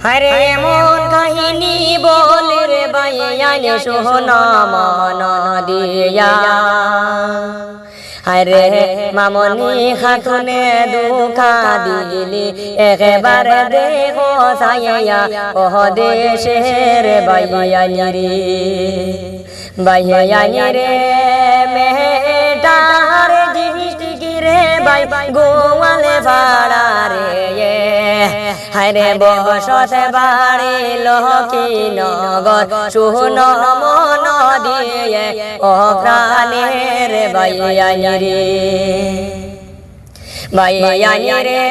হরে এমন কাহিনী বলে রে বাইয়ান শোনা মন দিয়া হরে মামনি খাতুনে দুঃখা দিলি একবারে দেখো ছায়া ওহ দেশের বাইয়ানি রে বাইয়ানি রে মেটার জিষ্টি রে বাই গোয়ালে ভাড়া রে হরে বসত বাড়ি লক্ষ্মীনগর শুন মন দিয়ে ও প্রাণের বাইয়ানি রে বাইয়ানি রে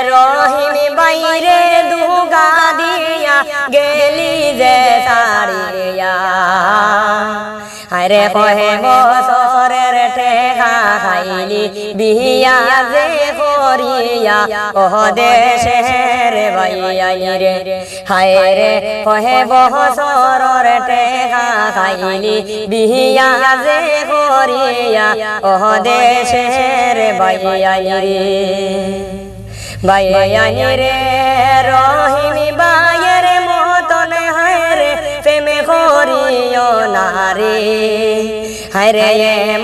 রহিমি বাইরে দুগা দিয়া গেলি যে সারিয়া হরে কহে বছরের ঠেকা খাইলি বিয়া যে করিয়া ওহ দেশের বাইয়ানি রে হায় রে কহে বছরের ঠেকা খাইলি বিয়া যে করিয়া ওহ দেশের বাইয়ানি রে বাইয়ানি রে রহিমি বাইয়ের মতন হায় রে প্রেমে করিও না রে হরে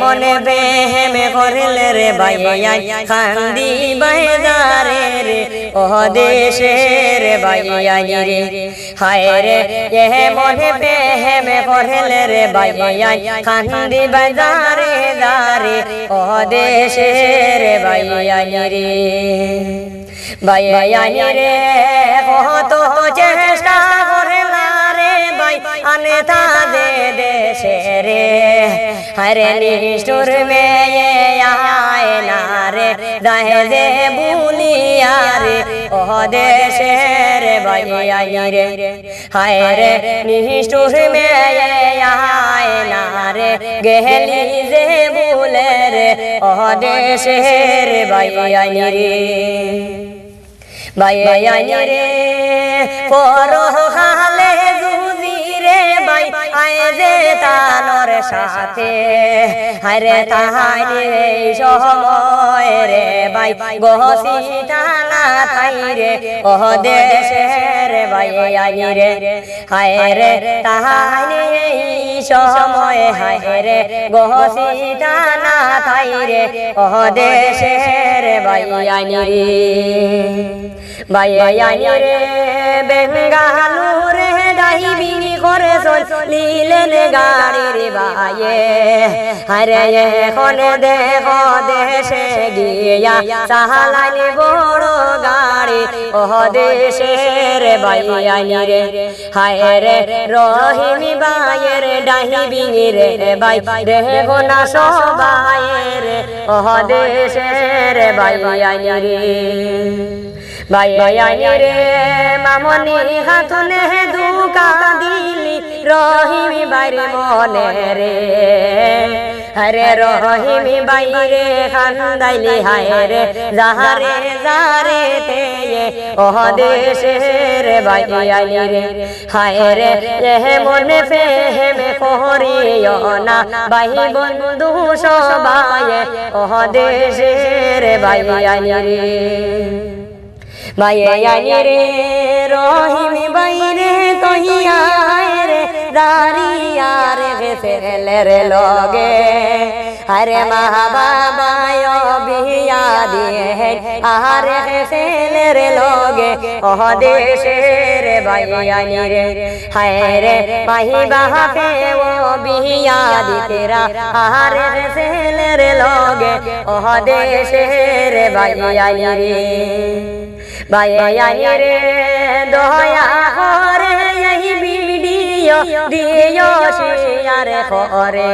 মনে বেহেমে করলে রে বাইয়াই কান্দি বাইজারে রে ওহ দেশের বাইয়ানি রে হায় রে মনে বেহেমে করলে রে বাইয়াই কান্দি বাইজারে দারে ওহ দেশের বাইয়ানি রে বাইয়ানি রে কত চেষ্টা করলা রে বাই আনে তাদে দেশে রে হরে নিষ্ঠুর মেয়ে আয় না রে দাহে যে বুলিয়া রে ওহ দেশের বাইয়ানি রে হায় রে নিষ্ঠুর মেয়ে আয় না রে গেলি যে বুলে রে ওহ দেশের বাইয়ানি রে বাইয়ানি রে পরকালে জুজি রে বাই আয় যে তানোর সাথে হরে তাহারে সময় রে বাই গহসি টানা তাই রে ওহ দেশের বাইয়ানি রে হায় রে তাহারে সময় হায় রে গহসি টানা তাই রে ওহ দেশের বাইয়ানি রে বাইয়ানি রে বেঙ্গালুরে ডাইভিং করে চলিলেন গাড়ির বায়ে হরে এখন দেখো দেশে গিয়া চালানি বড় গাড়ি ওহ দেশের বাইয়ানি রে হায় রে রহিমি বাইয়ের ডাইভিং রে বাই দেখো না সবাই রে ওহ দেশের বাইয়ানি রে বাইয়ানি রে মামনি খাতুনে দুকা দিলি রহিমি বাইরে মনে রে হরে রহিমি বাইরে খান্দাইলি হায় রে যাহারে যারে তে ওহ দেশের বাইয়ানি রে হায় রে মনে ফেহেমে করিও না বাই বন্ধু সবাই ওহ দেশের বাইয়ানি রে বাইয়ানি রে রহিমি বাইরে কহিয়া রে দাঁড়িয়া রে ভেসেলের লগে হরে মা বাবায় বিয়া দিয়ে আহারে ভেসেলের লগে ওহ দেশের বাইয়ানি রে হায় রে মাহি বাপে ও বিয়া দিতেরা আহারে ভেসেলের লগে ওহ দেশের বাইয়ানি রে বাইয়ানি রে দয়া করে এই ভিডিও দিও শেয়ার করে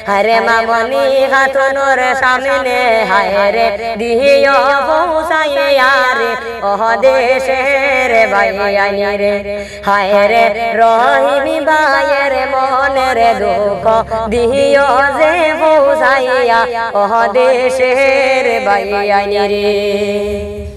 হরে মামনি খাতুনের সামনে হায় রে দিও পৌঁছাইয়া রে ওহ দেশের বাইয়ানি রে হায় রে রহিমি বাইয়ের মনের দুঃখ দিও যে পৌঁছাইয়া ওহ দেশের বাইয়ানি রে।